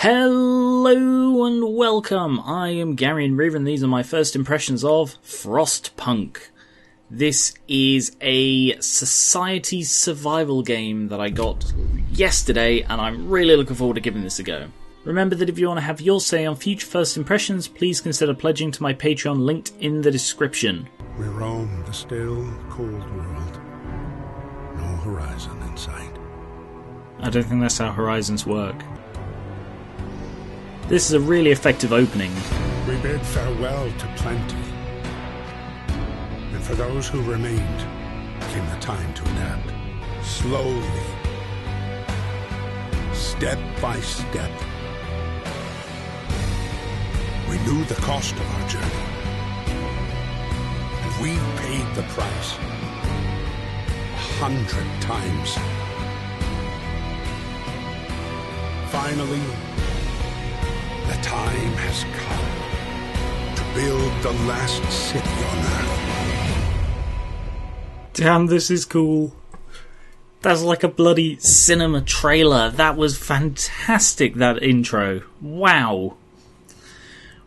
Hello and welcome. I am Geran, and these are my first impressions of Frostpunk. This is a society survival game that I got yesterday, and I'm really looking forward to giving this a go. Remember that if you want to have your say on future first impressions, please consider pledging to my Patreon linked in the description. We roam the still, cold world. No horizon in sight. I don't think that's how horizons work. This is a really effective opening. We bid farewell to plenty. And for those who remained, came the time to adapt. Slowly. Step by step. We knew the cost of our journey. And we paid the price 100 times. Finally, the time has come to build the last city on Earth. Damn, this is cool. That's like a bloody cinema trailer. That was fantastic, that intro. Wow.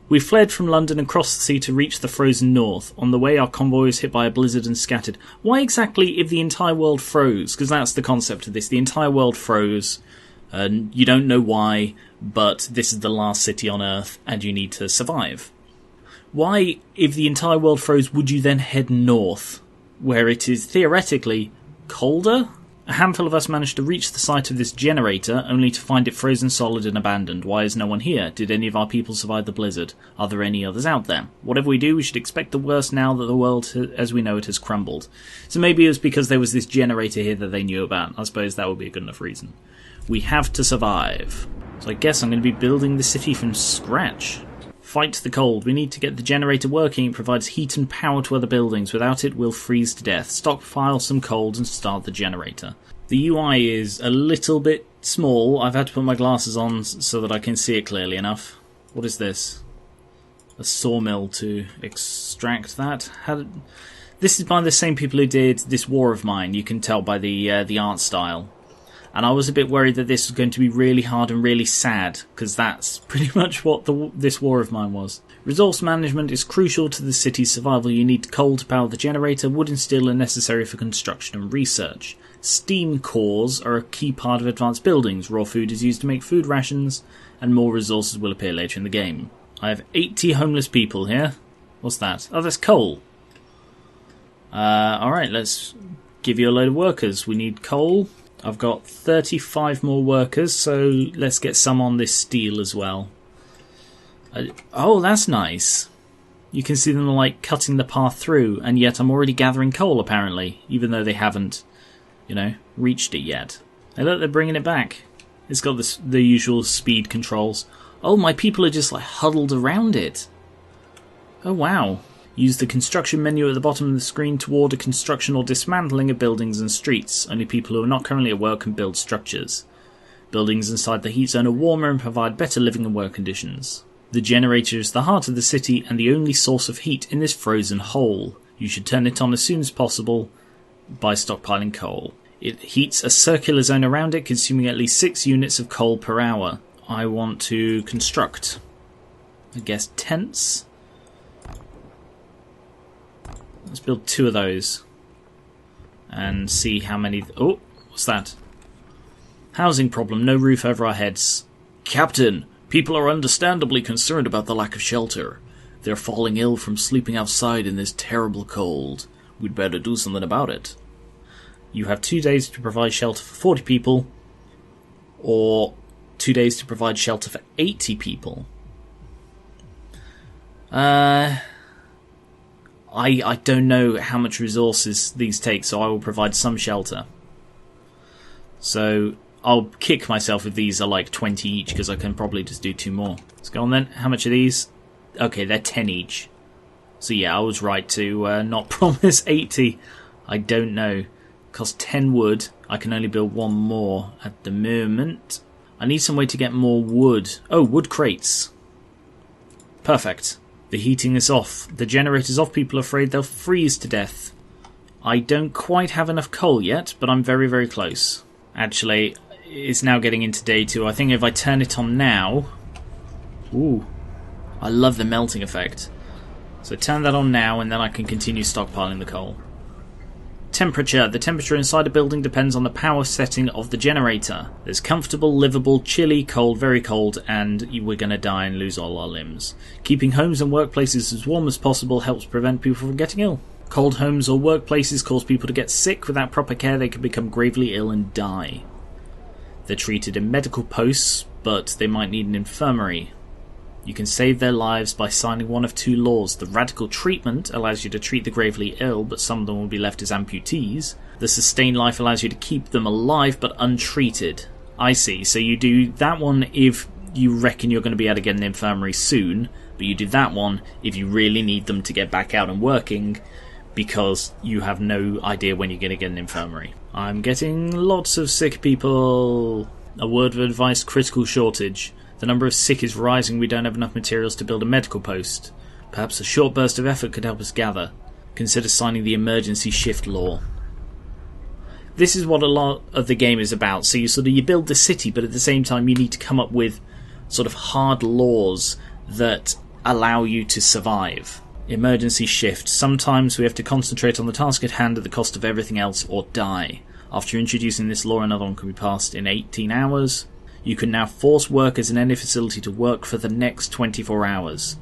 We fled from London and crossed the sea to reach the frozen north. On the way, our convoy was hit by a blizzard and scattered. Why exactly if the entire world froze? Because that's the concept of this. The entire world froze. You don't know why, but this is the last city on Earth, and you need to survive. Why, if the entire world froze, would you then head north, where it is theoretically colder? A handful of us managed to reach the site of this generator, only to find it frozen solid and abandoned. Why is no one here? Did any of our people survive the blizzard? Are there any others out there? Whatever we do, we should expect the worst now that the world, as we know it, has crumbled. So maybe it was because there was this generator here that they knew about. I suppose that would be a good enough reason. We have to survive. So I guess I'm going to be building the city from scratch. Fight the cold. We need to get the generator working. It provides heat and power to other buildings. Without it, we'll freeze to death. Stockpile some coal and start the generator. The UI is a little bit small. I've had to put my glasses on so that I can see it clearly enough. What is this? A sawmill to extract that? This is by the same people who did this War of Mine. You can tell by the art style. And I was a bit worried that this was going to be really hard and really sad, because that's pretty much what this War of Mine was. Resource management is crucial to the city's survival. You need coal to power the generator. Wood and steel are necessary for construction and research. Steam cores are a key part of advanced buildings. Raw food is used to make food rations, and more resources will appear later in the game. I have 80 homeless people here. What's that? Oh, that's coal. Alright, let's give you a load of workers. We need coal. I've got 35 more workers, so let's get some on this steel as well. Oh, that's nice. You can see them like cutting the path through, and yet I'm already gathering coal apparently, even though they haven't, reached it yet. Hey look, they're bringing it back. It's got the usual speed controls. Oh, my people are just like huddled around it. Oh wow. Use the construction menu at the bottom of the screen to order construction or dismantling of buildings and streets. Only people who are not currently at work can build structures. Buildings inside the heat zone are warmer and provide better living and work conditions. The generator is the heart of the city and the only source of heat in this frozen hole. You should turn it on as soon as possible by stockpiling coal. It heats a circular zone around it, consuming at least 6 units of coal per hour. I want to construct, I guess, tents. Let's build 2 of those and see how many... Oh, what's that? Housing problem, no roof over our heads. Captain, people are understandably concerned about the lack of shelter. They're falling ill from sleeping outside in this terrible cold. We'd better do something about it. You have 2 days to provide shelter for 40 people, or 2 days to provide shelter for 80 people. I don't know how much resources these take, so I will provide some shelter. So I'll kick myself if these are like 20 each, because I can probably just do 2 more. Let's go on then. How much are these? Okay, they're 10 each. So yeah, I was right to not promise 80. I don't know. Cost 10 wood. I can only build 1 more at the moment. I need some way to get more wood. Oh, wood crates. Perfect. The heating is off. The generator's off. People are afraid they'll freeze to death. I don't quite have enough coal yet, but I'm very, very close. Actually, it's now getting into day 2. I think if I turn it on now... Ooh, I love the melting effect. So turn that on now, and then I can continue stockpiling the coal. Temperature. The temperature inside a building depends on the power setting of the generator. There's comfortable, livable, chilly, cold, very cold, and we're going to die and lose all our limbs. Keeping homes and workplaces as warm as possible helps prevent people from getting ill. Cold homes or workplaces cause people to get sick. Without proper care, they can become gravely ill and die. They're treated in medical posts, but they might need an infirmary. You can save their lives by signing one of 2 laws. The radical treatment allows you to treat the gravely ill, but some of them will be left as amputees. The sustained life allows you to keep them alive, but untreated. I see. So you do that one if you reckon you're going to be able to get an infirmary soon, but you do that one if you really need them to get back out and working, because you have no idea when you're going to get an infirmary. I'm getting lots of sick people. A word of advice, critical shortage. The number of sick is rising. We don't have enough materials to build a medical post. Perhaps a short burst of effort could help us gather. Consider signing the emergency shift law. This is what a lot of the game is about. So you build the city, but at the same time you need to come up with sort of hard laws that allow you to survive. Emergency shift. Sometimes we have to concentrate on the task at hand at the cost of everything else or die. After introducing this law, another one can be passed in 18 hours. You can now force workers in any facility to work for the next 24 hours.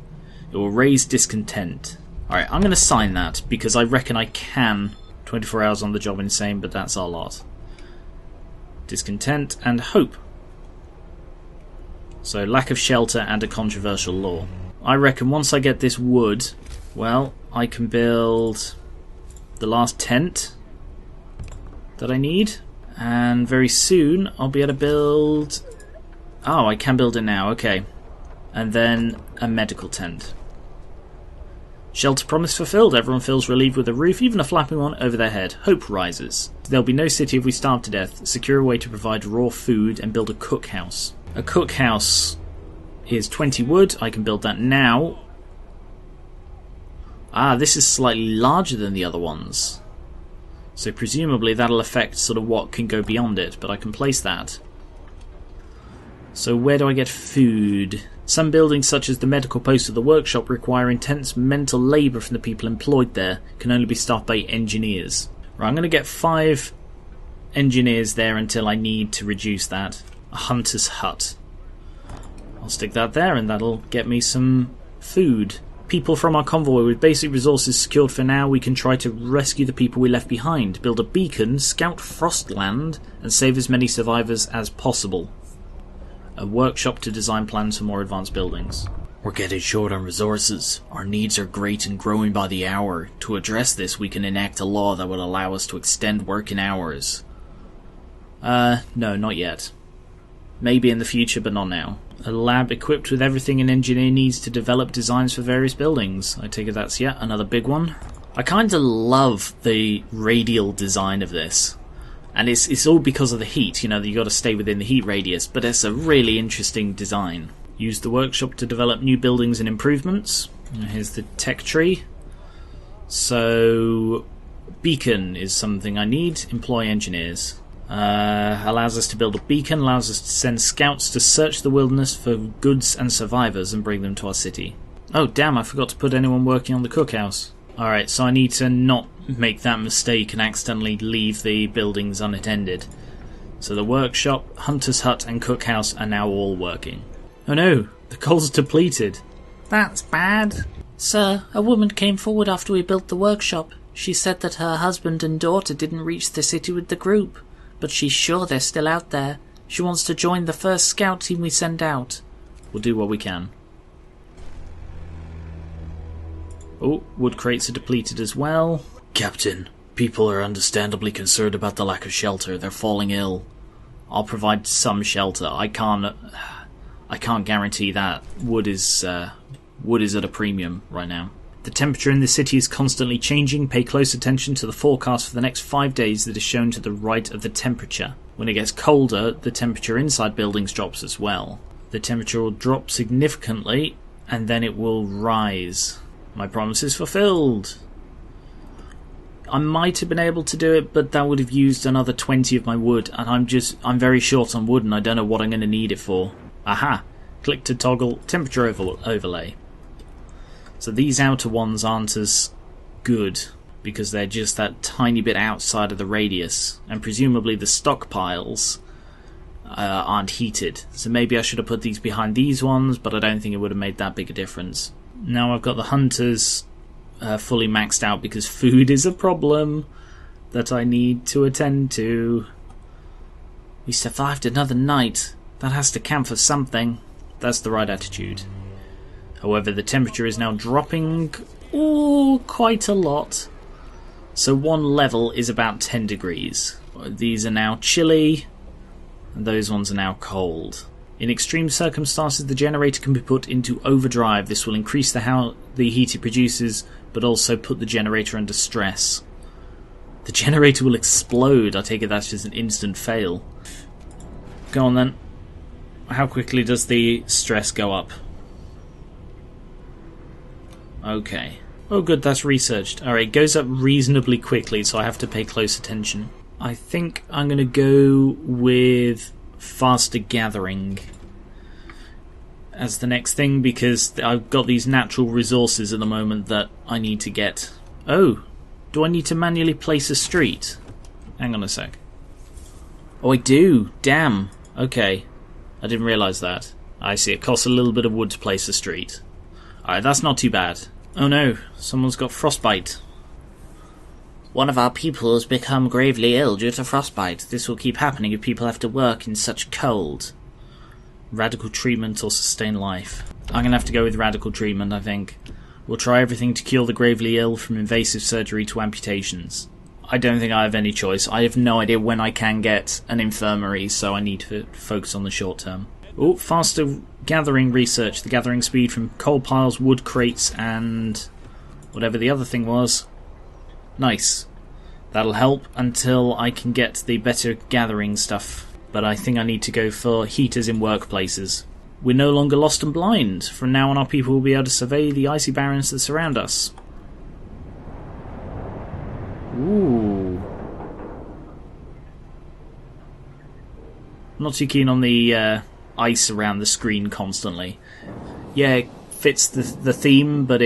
It will raise discontent. Alright, I'm going to sign that because I reckon I can. 24 hours on the job insane, but that's a lot. Discontent and hope. So lack of shelter and a controversial law. I reckon once I get this wood, well, I can build the last tent that I need. And very soon I'll be able to build... Oh, I can build it now, okay. And then a medical tent. Shelter promise fulfilled. Everyone feels relieved with a roof, even a flapping one over their head. Hope rises. There'll be no city if we starve to death. Secure a way to provide raw food and build a cookhouse. A cookhouse is 20 wood. I can build that now. Ah, this is slightly larger than the other ones. So presumably that'll affect sort of what can go beyond it, but I can place that. So where do I get food? Some buildings, such as the medical post or the workshop, require intense mental labour from the people employed there. Can only be staffed by engineers. Right, I'm going to get 5 engineers there until I need to reduce that. A hunter's hut. I'll stick that there and that'll get me some food. People from our convoy. With basic resources secured for now, we can try to rescue the people we left behind, build a beacon, scout Frostland, and save as many survivors as possible. A workshop to design plans for more advanced buildings. We're getting short on resources. Our needs are great and growing by the hour. To address this, we can enact a law that will allow us to extend working hours. No, not yet. Maybe in the future, but not now. A lab equipped with everything an engineer needs to develop designs for various buildings. I take it that's yet another big one. I kind of love the radial design of this. And it's all because of the heat, you know, that you got to stay within the heat radius, but it's a really interesting design. Use the workshop to develop new buildings and improvements. Here's the tech tree. So, beacon is something I need. Employ engineers. Allows us to build a beacon, allows us to send scouts to search the wilderness for goods and survivors and bring them to our city. Oh damn, I forgot to put anyone working on the cookhouse. Alright, so I need to not make that mistake and accidentally leave the buildings unattended. So the workshop, hunter's hut and cookhouse are now all working. Oh no, the coal's depleted. That's bad. Sir, a woman came forward after we built the workshop. She said that her husband and daughter didn't reach the city with the group, but she's sure they're still out there. She wants to join the first scout team we send out. We'll do what we can. Oh, wood crates are depleted as well. Captain, people are understandably concerned about the lack of shelter. They're falling ill. I'll provide some shelter. I can't guarantee that. Wood is at a premium right now. The temperature in the city is constantly changing. Pay close attention to the forecast for the next 5 days that is shown to the right of the temperature. When it gets colder, the temperature inside buildings drops as well. The temperature will drop significantly, and then it will rise. My promise is fulfilled. I might have been able to do it, but that would have used another 20 of my wood, and I'm very short on wood, and I don't know what I'm going to need it for. Aha! Click to toggle temperature overlay. So these outer ones aren't as good, because they're just that tiny bit outside of the radius, and presumably the stockpiles aren't heated. So maybe I should have put these behind these ones, but I don't think it would have made that big a difference. Now I've got the hunters fully maxed out because food is a problem that I need to attend to. We survived another night. That has to count for something. That's the right attitude. However, the temperature is now dropping quite a lot. So one level is about 10 degrees. These are now chilly, and those ones are now cold. In extreme circumstances, the generator can be put into overdrive. This will increase the heat it produces, but also put the generator under stress. The generator will explode. I take it that's just an instant fail. Go on then. How quickly does the stress go up? Okay. Oh good, that's researched. Alright, it goes up reasonably quickly, so I have to pay close attention. I think I'm going to go with faster gathering as the next thing, because I've got these natural resources at the moment that I need to get. Oh, do I need to manually place a street? Hang on a sec. Oh, I do. Damn. Okay. I didn't realise that. I see, it costs a little bit of wood to place a street. Alright, that's not too bad. Oh no, someone's got frostbite. One of our people has become gravely ill due to frostbite. This will keep happening if people have to work in such cold. Radical treatment or sustain life? I'm going to have to go with radical treatment, I think. We'll try everything to cure the gravely ill, from invasive surgery to amputations. I don't think I have any choice. I have no idea when I can get an infirmary, so I need to focus on the short term. Oh, faster gathering research. The gathering speed from coal piles, wood crates, and whatever the other thing was. Nice. That'll help until I can get the better gathering stuff. But I think I need to go for heaters in workplaces. We're no longer lost and blind. From now on, our people will be able to survey the icy barrens that surround us. Ooh. Not too keen on the ice around the screen constantly. Yeah, it fits the theme, but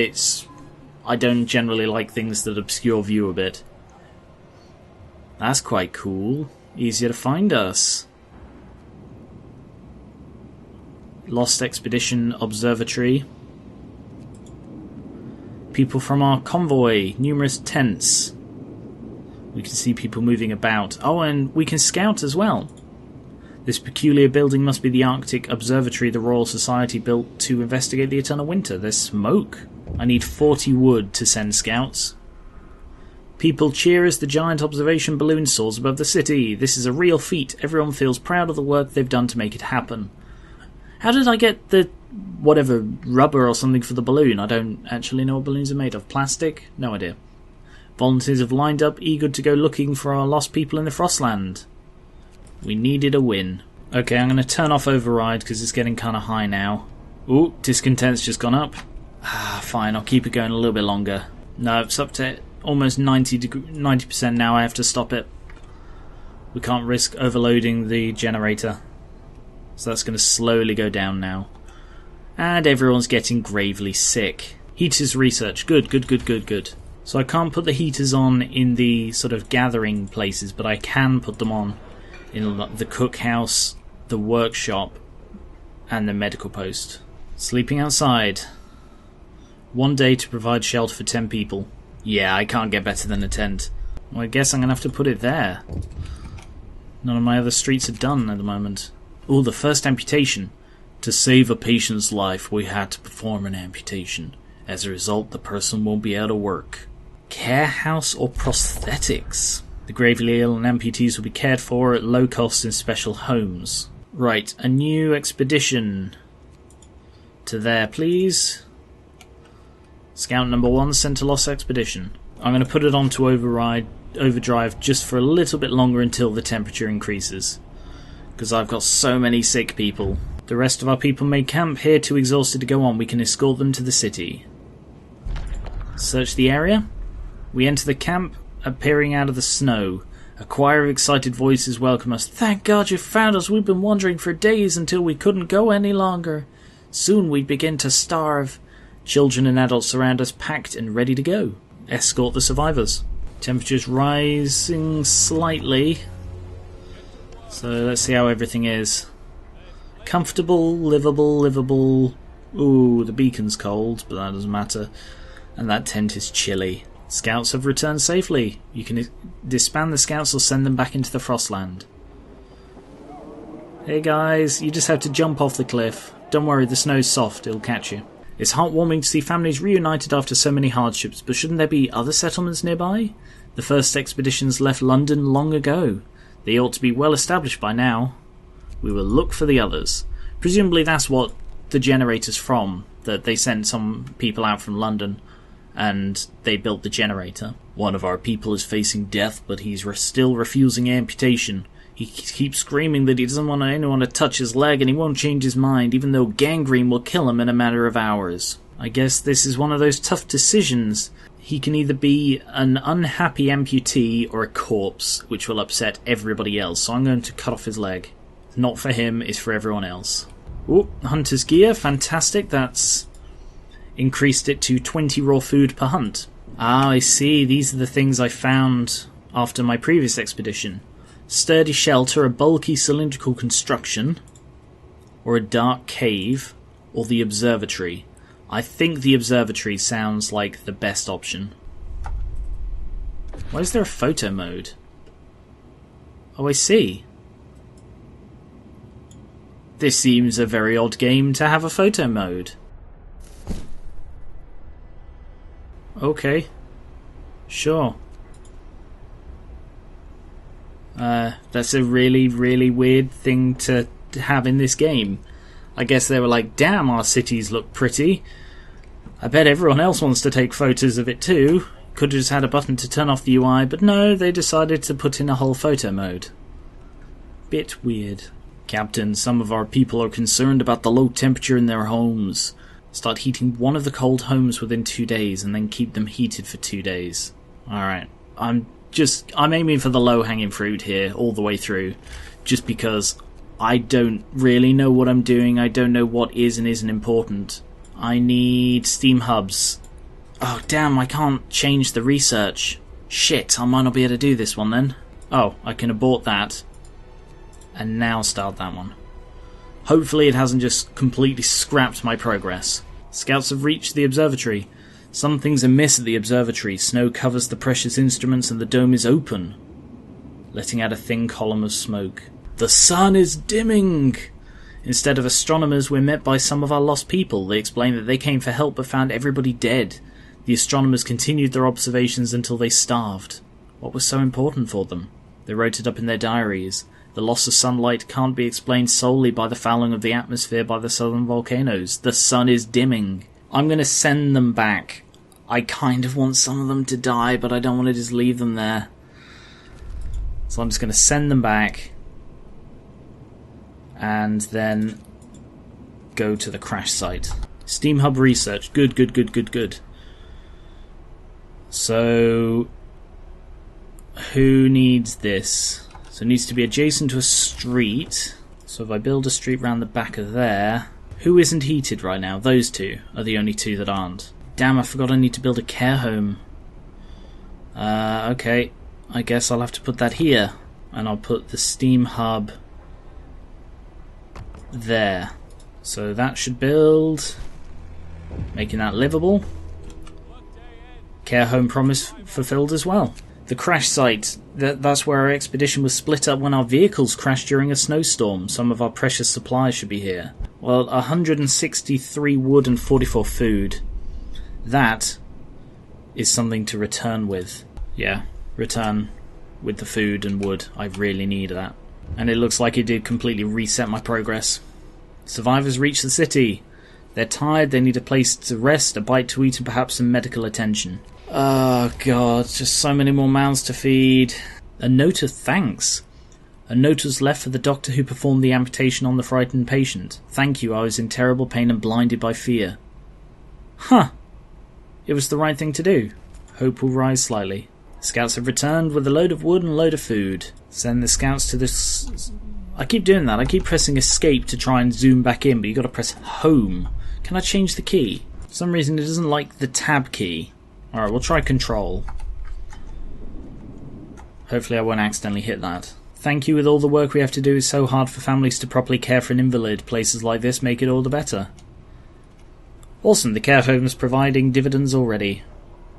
I don't generally like things that obscure view a bit. That's quite cool. Easier to find us. Lost Expedition Observatory. People from our convoy. Numerous tents. We can see people moving about. Oh, and we can scout as well. This peculiar building must be the Arctic Observatory the Royal Society built to investigate the eternal winter. There's smoke. I need 40 wood to send scouts. People cheer as the giant observation balloon soars above the city. This is a real feat. Everyone feels proud of the work they've done to make it happen. How did I get the whatever rubber or something for the balloon? I don't actually know what balloons are made of. Plastic? No idea. Volunteers have lined up, eager to go looking for our lost people in the Frostland. We needed a win. Okay, I'm going to turn off override because it's getting kind of high now. Ooh, discontent's just gone up. Fine, I'll keep it going a little bit longer. No, it's up to almost 90% now. I have to stop it. We can't risk overloading the generator. So that's going to slowly go down now. And everyone's getting gravely sick. Heaters research. Good. So I can't put the heaters on in the sort of gathering places, but I can put them on in the cookhouse, the workshop, and the medical post. Sleeping outside. 1 day to provide shelter for 10 people. Yeah, I can't get better than a tent. Well, I guess I'm going to have to put it there. None of my other streets are done at the moment. Oh, the first amputation. To save a patient's life, we had to perform an amputation. As a result, the person won't be able to work. Care house or prosthetics? The gravely ill and amputees will be cared for at low cost in special homes. Right, a new expedition. To there, please. Scout number 1 sent to Lost Expedition. I'm going to put it onto overdrive just for a little bit longer until the temperature increases. Because I've got so many sick people. The rest of our people may camp here, too exhausted to go on. We can escort them to the city. Search the area. We enter the camp. appearing out of the snow. A choir of excited voices welcome us. Thank God you found us. We've been wandering for days until we couldn't go any longer. Soon we'd begin to starve. Children and adults surround us, packed and ready to go. Escort the survivors. Temperature's rising slightly. So let's see how everything is. Comfortable, livable. Ooh, the beacon's cold, but that doesn't matter. And that tent is chilly. Scouts have returned safely. You can disband the scouts or send them back into the Frostland. Hey guys, you just have to jump off the cliff. Don't worry, the snow's soft, it'll catch you. It's heartwarming to see families reunited after so many hardships, but shouldn't there be other settlements nearby? The first expeditions left London long ago. They ought to be well established by now. We will look for the others. Presumably that's what the generator's from, that they sent some people out from London and they built the generator. One of our people is facing death, but he's still refusing amputation. He keeps screaming that he doesn't want anyone to touch his leg and he won't change his mind, even though gangrene will kill him in a matter of hours. I guess this is one of those tough decisions. He can either be an unhappy amputee or a corpse, which will upset everybody else, so I'm going to cut off his leg. Not for him, it's for everyone else. Ooh, hunter's gear, fantastic, that's increased it to 20 raw food per hunt. Ah, I see, these are the things I found after my previous expedition. Sturdy shelter, a bulky cylindrical construction, or a dark cave, or the observatory. I think the observatory sounds like the best option. Why is there a photo mode? Oh, I see. This seems a very odd game to have a photo mode. Okay. Sure. That's a really, really weird thing to have in this game. I guess they were like, damn, our cities look pretty. I bet everyone else wants to take photos of it too. Could have just had a button to turn off the UI, but no, they decided to put in a whole photo mode. Bit weird. Captain, some of our people are concerned about the low temperature in their homes. Start heating one of the cold homes within 2 days and then keep them heated for 2 days. Alright, I'm aiming for the low-hanging fruit here all the way through, just because I don't really know what I'm doing. I don't know what is and isn't important. I need steam hubs. Oh damn, I can't change the research. Shit, I might not be able to do this one then. Oh, I can abort that and now start that one. Hopefully it hasn't just completely scrapped my progress. Scouts have reached the observatory. Something's amiss at the observatory. Snow covers the precious instruments and the dome is open, letting out a thin column of smoke. The sun is dimming! Instead of astronomers, we're met by some of our lost people. They explain that they came for help but found everybody dead. The astronomers continued their observations until they starved. What was so important for them? They wrote it up in their diaries. The loss of sunlight can't be explained solely by the fouling of the atmosphere by the southern volcanoes. The sun is dimming. I'm going to send them back. I kind of want some of them to die, but I don't want to just leave them there. So I'm just going to send them back and then go to the crash site. Steam Hub research. Good. So who needs this? So it needs to be adjacent to a street. So if I build a street round the back of there... Who isn't heated right now? Those two are the only two that aren't. Damn, I forgot I need to build a care home. Okay. I guess I'll have to put that here. And I'll put the steam hub there. So that should build, making that livable. Care home promise fulfilled as well. The crash site, that's where our expedition was split up when our vehicles crashed during a snowstorm. Some of our precious supplies should be here. Well, 163 wood and 44 food. That is something to return with. Yeah, return with the food and wood. I really need that. And it looks like it did completely reset my progress. Survivors reach the city. They're tired, they need a place to rest, a bite to eat, and perhaps some medical attention. Oh god, just so many more mouths to feed. A note of thanks. A note was left for the doctor who performed the amputation on the frightened patient. Thank you, I was in terrible pain and blinded by fear. Huh. It was the right thing to do. Hope will rise slightly. Scouts have returned with a load of wood and a load of food. Send the scouts to this... I keep doing that. I keep pressing escape to try and zoom back in, but you've got to press home. Can I change the key? For some reason it doesn't like the tab key. Alright, we'll try control. Hopefully I won't accidentally hit that. Thank you. With all the work we have to do, it's so hard for families to properly care for an invalid. Places like this make it all the better. Awesome, the care home's providing dividends already.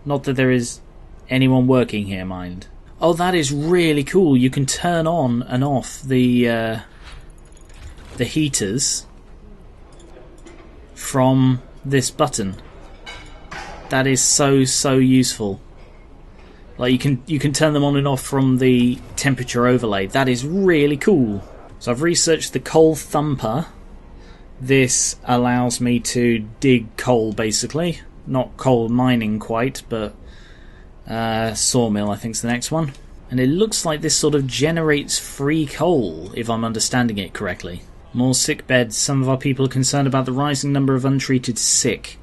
Not that there is anyone working here, mind. Oh, that is really cool. You can turn on and off the heaters from this button. That is so useful. Like you can turn them on and off from the temperature overlay. That is really cool. So I've researched the coal thumper. This allows me to dig coal, basically. Not coal mining quite, but sawmill I think is the next one. And it looks like this sort of generates free coal, if I'm understanding it correctly. More sick beds. Some of our people are concerned about the rising number of untreated sick.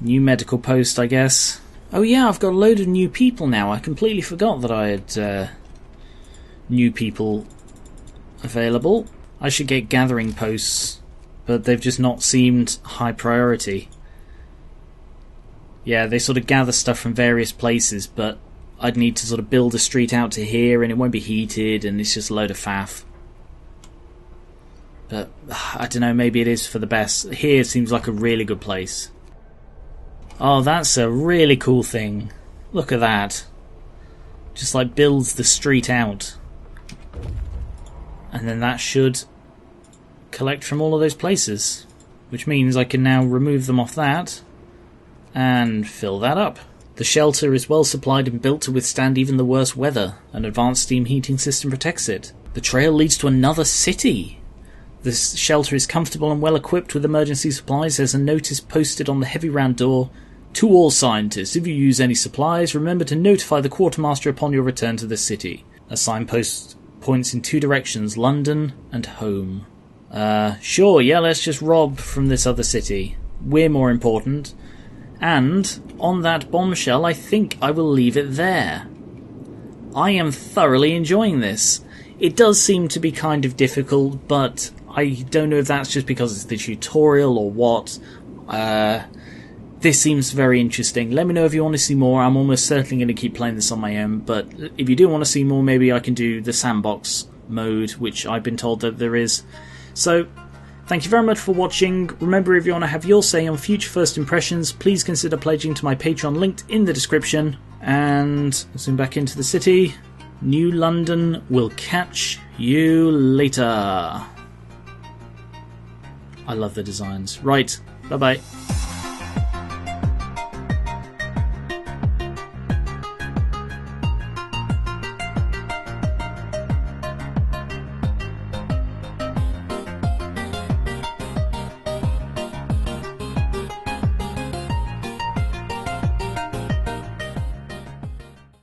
New medical post, I guess. Oh yeah, I've got a load of new people now. I completely forgot that I had new people available. I should get gathering posts, but they've just not seemed high priority. Yeah, they sort of gather stuff from various places, but I'd need to sort of build a street out to here and it won't be heated and it's just a load of faff. But I don't know, maybe it is for the best. Here seems like a really good place. Oh, that's a really cool thing. Look at that. Just like builds the street out. And then that should collect from all of those places. Which means I can now remove them off that and fill that up. The shelter is well supplied and built to withstand even the worst weather. An advanced steam heating system protects it. The trail leads to another city. This shelter is comfortable and well equipped with emergency supplies. There's a notice posted on the heavy round door. To all scientists, if you use any supplies, remember to notify the quartermaster upon your return to the city. A signpost points in two directions, London and home. Sure, yeah, let's just rob from this other city. We're more important. And on that bombshell, I think I will leave it there. I am thoroughly enjoying this. It does seem to be kind of difficult, but I don't know if that's just because it's the tutorial or what. This seems very interesting. Let me know if you want to see more. I'm almost certainly going to keep playing this on my own, but if you do want to see more, maybe I can do the sandbox mode, which I've been told that there is. So, thank you very much for watching. Remember, if you want to have your say on future first impressions, please consider pledging to my Patreon linked in the description. And zoom back into the city. New London will catch you later. I love the designs. Right, bye-bye.